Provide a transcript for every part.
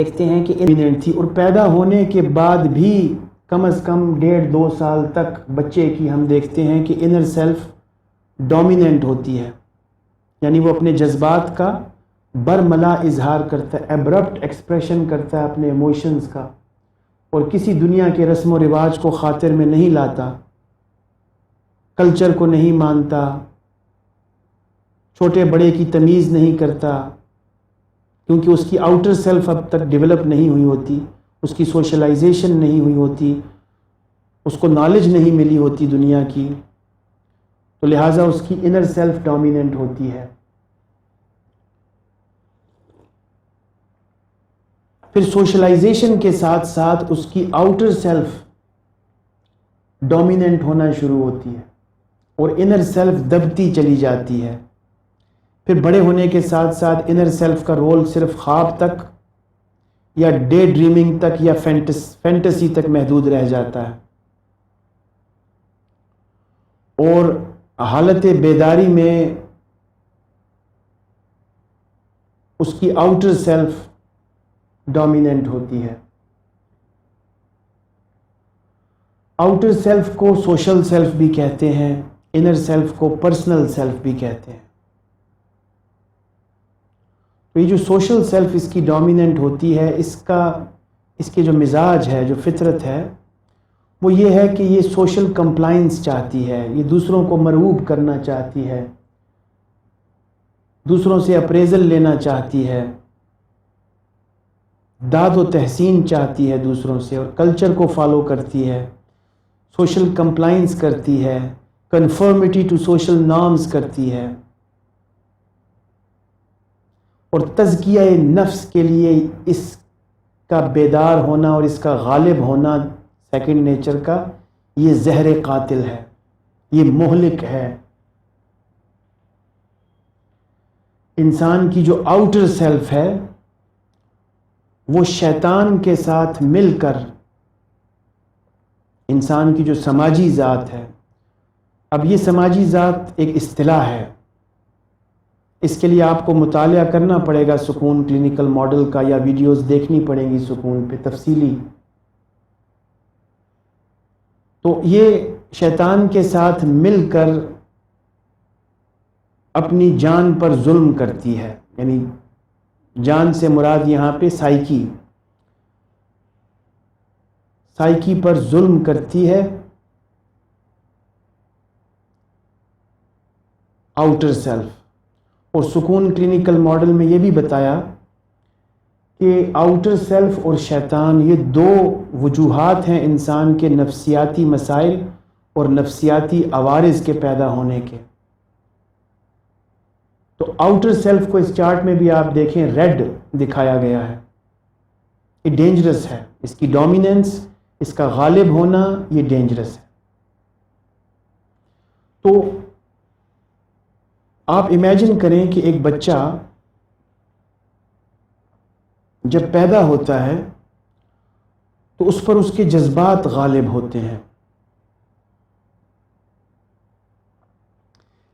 دیکھتے ہیں کہ ڈومیننٹ تھی، اور پیدا ہونے کے بعد بھی کم از کم 1.5-2 سال تک بچے کی ہم دیکھتے ہیں کہ انر سیلف ڈومیننٹ ہوتی ہے، یعنی وہ اپنے جذبات کا برملا اظہار کرتا ہے، ایبرپٹ ایکسپریشن کرتا ہے اپنے ایموشنز کا، اور کسی دنیا کے رسم و رواج کو خاطر میں نہیں لاتا، کلچر کو نہیں مانتا، چھوٹے بڑے کی تمیز نہیں کرتا، کیونکہ اس کی آؤٹر سیلف اب تک ڈیولپ نہیں ہوئی ہوتی، اس کی سوشلائزیشن نہیں ہوئی ہوتی، اس کو نالج نہیں ملی ہوتی دنیا کی، تو لہٰذا اس کی انر سیلف ڈومیننٹ ہوتی ہے۔ پھر سوشلائزیشن کے ساتھ ساتھ اس کی آؤٹر سیلف ڈومیننٹ ہونا شروع ہوتی ہے اور انر سیلف دبتی چلی جاتی ہے۔ پھر بڑے ہونے کے ساتھ ساتھ انر سیلف کا رول صرف خواب تک یا ڈے ڈریمنگ تک یا فینٹیسی تک محدود رہ جاتا ہے، اور حالت بیداری میں اس کی آؤٹر سیلف ڈومیننٹ ہوتی ہے۔ آؤٹر سیلف کو سوشل سیلف بھی کہتے ہیں، انر سیلف کو پرسنل سیلف بھی کہتے ہیں۔ تو یہ جو سوشل سیلف اس کی ڈومیننٹ ہوتی ہے، اس کے جو مزاج ہے، جو فطرت ہے، وہ یہ ہے کہ یہ سوشل کمپلائنس چاہتی ہے، یہ دوسروں کو مرغوب کرنا چاہتی ہے، دوسروں سے اپریزل لینا چاہتی ہے، داد و تحسین چاہتی ہے دوسروں سے، اور کلچر کو فالو کرتی ہے، سوشل کمپلائنس کرتی ہے، کنفرمٹی ٹو سوشل نارمز کرتی ہے، اور تزکیہ نفس کے لیے اس کا بیدار ہونا اور اس کا غالب ہونا سیکنڈ نیچر کا، یہ زہر قاتل ہے، یہ مہلک ہے۔ انسان کی جو آؤٹر سیلف ہے وہ شیطان کے ساتھ مل کر انسان کی جو سماجی ذات ہے، اب یہ سماجی ذات ایک اصطلاح ہے، اس کے لیے آپ کو مطالعہ کرنا پڑے گا سکون کلینیکل ماڈل کا، یا ویڈیوز دیکھنی پڑیں گی سکون پہ تفصیلی۔ تو یہ شیطان کے ساتھ مل کر اپنی جان پر ظلم کرتی ہے، یعنی جان سے مراد یہاں پہ سائیکی پر ظلم کرتی ہے آؤٹر سیلف۔ اور سکون کلینیکل ماڈل میں یہ بھی بتایا کہ آؤٹر سیلف اور شیطان یہ دو وجوہات ہیں انسان کے نفسیاتی مسائل اور نفسیاتی عوارض کے پیدا ہونے کے۔ تو آؤٹر سیلف کو اس چارٹ میں بھی آپ دیکھیں ریڈ دکھایا گیا ہے، یہ ڈینجرس ہے، اس کی ڈومیننس، اس کا غالب ہونا، یہ ڈینجرس ہے۔ تو آپ امیجن کریں کہ ایک بچہ جب پیدا ہوتا ہے تو اس پر اس کے جذبات غالب ہوتے ہیں،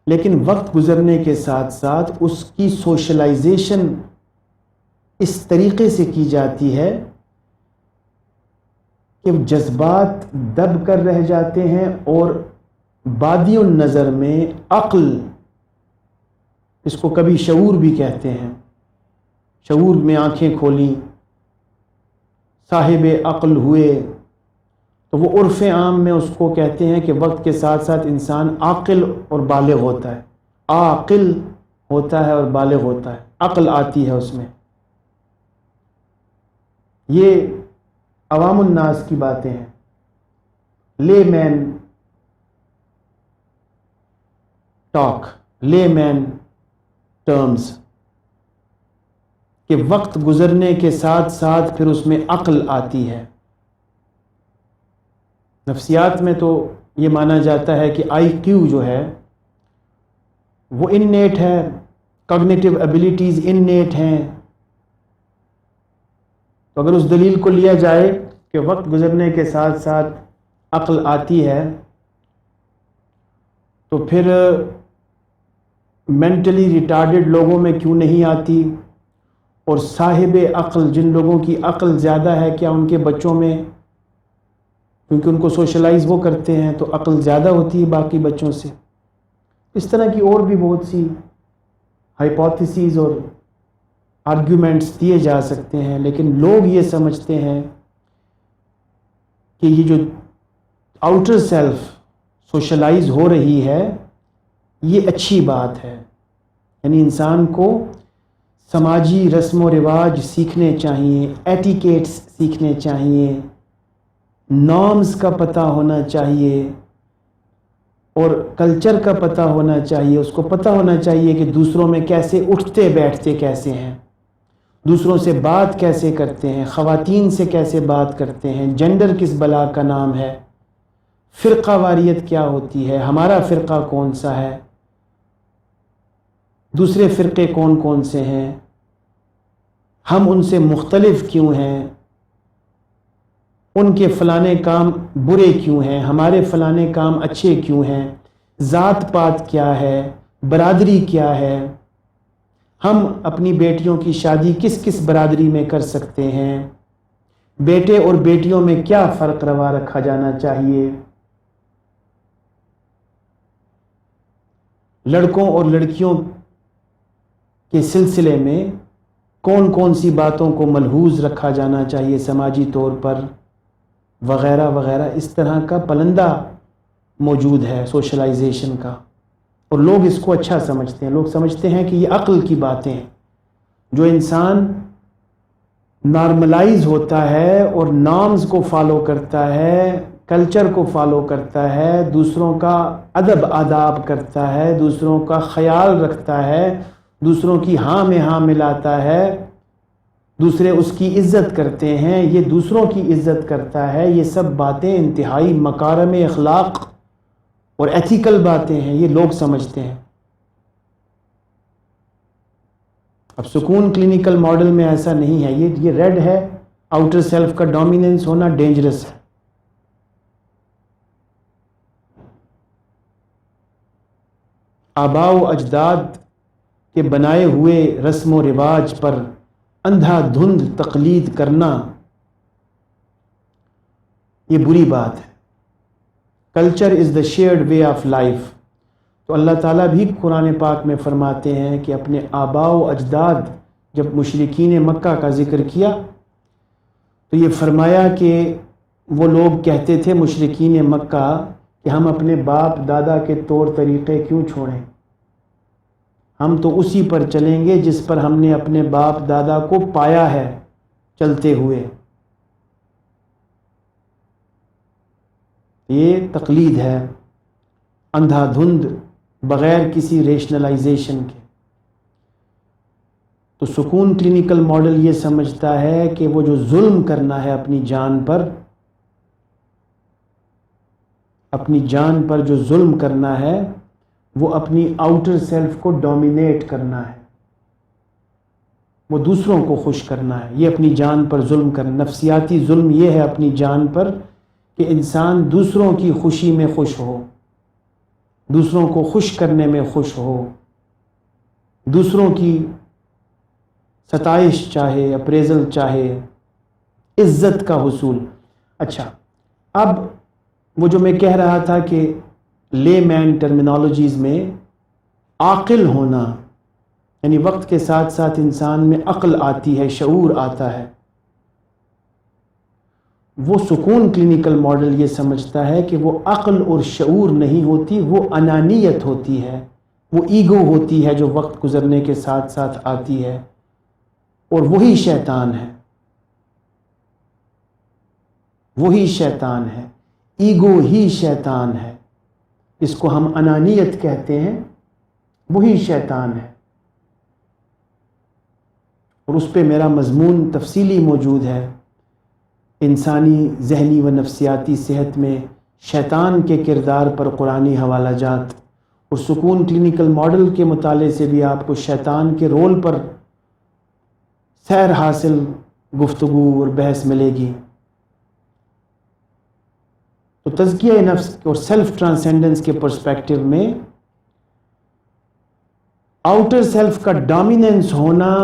لیکن وقت گزرنے کے ساتھ ساتھ اس کی سوشلائزیشن اس طریقے سے کی جاتی ہے کہ جذبات دب کر رہ جاتے ہیں، اور بادی النظر میں عقل، اس کو کبھی شعور بھی کہتے ہیں، شعور میں آنکھیں کھولیں، صاحب عقل ہوئے، تو وہ عرف عام میں اس کو کہتے ہیں کہ وقت کے ساتھ ساتھ انسان عاقل اور بالغ ہوتا ہے، عاقل ہوتا ہے اور بالغ ہوتا ہے، عقل آتی ہے اس میں۔ یہ عوام الناس کی باتیں ہیں، لے مین ٹاک، لے مین ٹرمز، کہ وقت گزرنے کے ساتھ ساتھ پھر اس میں عقل آتی ہے۔ نفسیات میں تو یہ مانا جاتا ہے کہ آئی کیو جو ہے وہ انیٹ ہے، کاگنیٹیو ایبیلٹیز انیٹ ہیں۔ تو اگر اس دلیل کو لیا جائے کہ وقت گزرنے کے ساتھ ساتھ عقل آتی ہے، تو پھر مینٹلی ریٹارڈڈ لوگوں میں کیوں نہیں آتی، اور صاحب عقل، جن لوگوں کی عقل زیادہ ہے، کیا ان کے بچوں میں، کیونکہ ان کو سوشلائز وہ کرتے ہیں تو عقل زیادہ ہوتی ہے باقی بچوں سے؟ اس طرح کی اور بھی بہت سی ہائپوتھیسز اور آرگیومنٹس دیے جا سکتے ہیں، لیکن لوگ یہ سمجھتے ہیں کہ یہ جو آؤٹر سیلف سوشلائز ہو رہی ہے یہ اچھی بات ہے، یعنی انسان کو سماجی رسم و رواج سیکھنے چاہیے، ایٹیکیٹس سیکھنے چاہیے، نارمز کا پتہ ہونا چاہیے اور کلچر کا پتہ ہونا چاہیے۔ اس کو پتہ ہونا چاہیے کہ دوسروں میں کیسے اٹھتے بیٹھتے کیسے ہیں، دوسروں سے بات کیسے کرتے ہیں، خواتین سے کیسے بات کرتے ہیں، جنڈر کس بلا کا نام ہے، فرقہ واریت کیا ہوتی ہے، ہمارا فرقہ کون سا ہے، دوسرے فرقے کون کون سے ہیں، ہم ان سے مختلف کیوں ہیں، ان کے فلانے کام برے کیوں ہیں، ہمارے فلانے کام اچھے کیوں ہیں، ذات پات کیا ہے، برادری کیا ہے، ہم اپنی بیٹیوں کی شادی کس کس برادری میں کر سکتے ہیں، بیٹے اور بیٹیوں میں کیا فرق روا رکھا جانا چاہیے، لڑکوں اور لڑکیوں کے سلسلے میں کون کون سی باتوں کو ملحوظ رکھا جانا چاہیے سماجی طور پر، وغیرہ وغیرہ۔ اس طرح کا پلندہ موجود ہے سوشلائزیشن کا، اور لوگ اس کو اچھا سمجھتے ہیں۔ لوگ سمجھتے ہیں کہ یہ عقل کی باتیں ہیں۔ جو انسان نارملائز ہوتا ہے اور نارمز کو فالو کرتا ہے، کلچر کو فالو کرتا ہے، دوسروں کا ادب آداب کرتا ہے، دوسروں کا خیال رکھتا ہے، دوسروں کی ہاں میں ہاں ملاتا ہے، دوسرے اس کی عزت کرتے ہیں، یہ دوسروں کی عزت کرتا ہے، یہ سب باتیں انتہائی مکارم اخلاق اور ایتھیکل باتیں ہیں، یہ لوگ سمجھتے ہیں۔ اب سکون کلینکل ماڈل میں ایسا نہیں ہے، یہ ریڈ ہے، آؤٹر سیلف کا ڈومیننس ہونا ڈینجرس ہے۔ آباء و اجداد کے بنائے ہوئے رسم و رواج پر اندھا دھند تقلید کرنا یہ بری بات ہے۔ Culture is the shared way of life. تو اللہ تعالیٰ بھی قرآن پاک میں فرماتے ہیں کہ اپنے آباء و اجداد، جب مشرکین مکہ کا ذکر کیا تو یہ فرمایا کہ وہ لوگ کہتے تھے مشرکین مکہ کہ ہم اپنے باپ دادا کے طور طریقے کیوں چھوڑیں، ہم تو اسی پر چلیں گے جس پر ہم نے اپنے باپ دادا کو پایا ہے چلتے ہوئے۔ یہ تقلید ہے، اندھا دھند، بغیر کسی ریشنلائزیشن کے۔ تو سکون کلینکل ماڈل یہ سمجھتا ہے کہ وہ جو ظلم کرنا ہے اپنی جان پر، اپنی جان پر جو ظلم کرنا ہے وہ اپنی آؤٹر سیلف کو ڈومینیٹ کرنا ہے، وہ دوسروں کو خوش کرنا ہے، یہ اپنی جان پر ظلم کرنا۔ نفسیاتی ظلم یہ ہے اپنی جان پر کہ انسان دوسروں کی خوشی میں خوش ہو، دوسروں کو خوش کرنے میں خوش ہو، دوسروں کی ستائش چاہے، اپریزل چاہے، عزت کا حصول۔ اچھا، اب وہ جو میں کہہ رہا تھا کہ لے مین ٹرمینالوجیز میں عاقل ہونا، یعنی وقت کے ساتھ ساتھ انسان میں عقل آتی ہے، شعور آتا ہے، وہ سکون کلینکل ماڈل یہ سمجھتا ہے کہ وہ عقل اور شعور نہیں ہوتی، وہ انانیت ہوتی ہے، وہ ایگو ہوتی ہے جو وقت گزرنے کے ساتھ ساتھ آتی ہے، اور وہی شیطان ہے، وہی شیطان ہے، ایگو ہی شیطان ہے، اس کو ہم انانیت کہتے ہیں، وہی شیطان ہے۔ اور اس پہ میرا مضمون تفصیلی موجود ہے، انسانی ذہنی و نفسیاتی صحت میں شیطان کے کردار پر قرآنی حوالہ جات، اور سکون کلینکل ماڈل کے مطالعے سے بھی آپ کو شیطان کے رول پر سیر حاصل گفتگو اور بحث ملے گی۔ تو تزکیہ نفس اور سیلف ٹرانسینڈنس کے پرسپیکٹو میں آؤٹر سیلف کا ڈومیننس ہونا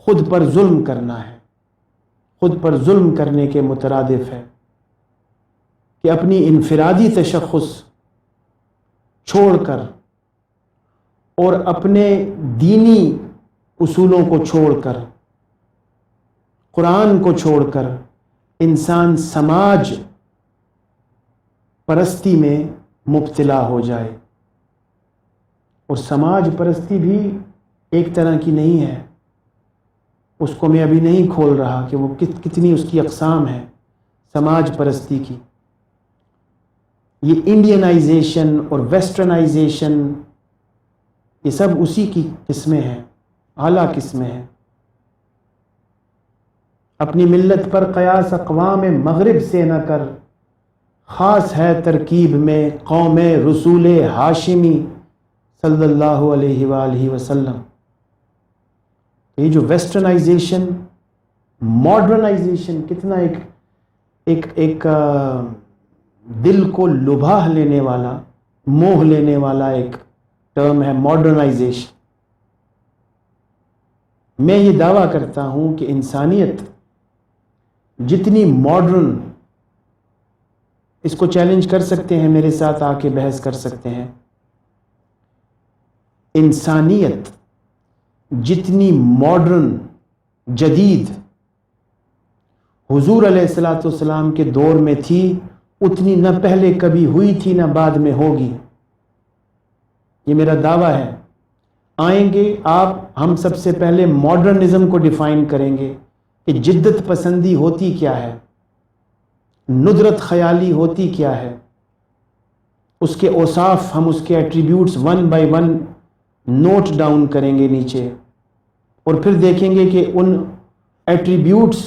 خود پر ظلم کرنا ہے، خود پر ظلم کرنے کے مترادف ہے کہ اپنی انفرادی تشخص چھوڑ کر اور اپنے دینی اصولوں کو چھوڑ کر، قرآن کو چھوڑ کر انسان سماج پرستی میں مبتلا ہو جائے. اور سماج پرستی بھی ایک طرح کی نہیں ہے، اس کو میں ابھی نہیں کھول رہا کہ وہ کتنی اس کی اقسام ہیں سماج پرستی کی. یہ انڈینائزیشن اور ویسٹرنائزیشن یہ سب اسی کی قسمیں ہیں، اعلیٰ قسمیں ہیں. اپنی ملت پر قیاس اقوام مغرب سے نہ کر، خاص ہے ترکیب میں قوم رسول ہاشمی صلی اللہ علیہ وآلہ وسلم. یہ جو ویسٹرنائزیشن، ماڈرنائزیشن کتنا ایک دل کو لبھا لینے والا، موہ لینے والا ایک ٹرم ہے ماڈرنائزیشن. میں یہ دعویٰ کرتا ہوں کہ انسانیت جتنی ماڈرن، اس کو چیلنج کر سکتے ہیں، میرے ساتھ آ کے بحث کر سکتے ہیں، انسانیت جتنی ماڈرن، جدید حضور علیہ الصلوۃ والسلام کے دور میں تھی، اتنی نہ پہلے کبھی ہوئی تھی نہ بعد میں ہوگی. یہ میرا دعویٰ ہے. آئیں گے آپ، ہم سب سے پہلے ماڈرنزم کو ڈیفائن کریں گے کہ جدت پسندی ہوتی کیا ہے، ندرت خیالی ہوتی کیا ہے، اس کے اوصاف، ہم اس کے attributes one by one note down کریں گے نیچے، اور پھر دیکھیں گے کہ ان ایٹریبیوٹس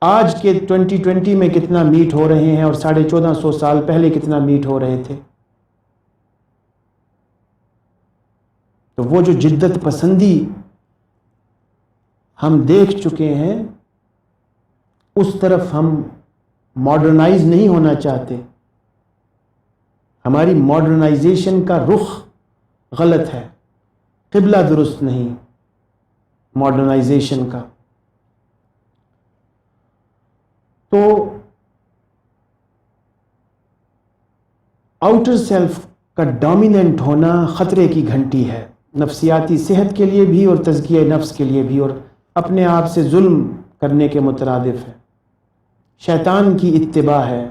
آج کے 2020 میں کتنا میٹ ہو رہے ہیں اور 1450 سال پہلے کتنا میٹ ہو رہے تھے. تو وہ جو جدت پسندی ہم دیکھ چکے ہیں، اس طرف ہم ماڈرنائز نہیں ہونا چاہتے. ہماری ماڈرنائزیشن کا رخ غلط ہے، قبلہ درست نہیں ماڈرنائزیشن کا. تو آؤٹر سیلف کا ڈومیننٹ ہونا خطرے کی گھنٹی ہے، نفسیاتی صحت کے لیے بھی اور تزکیہ نفس کے لیے بھی، اور اپنے آپ سے ظلم کرنے کے مترادف ہے. شیطان کی اتباع ہے.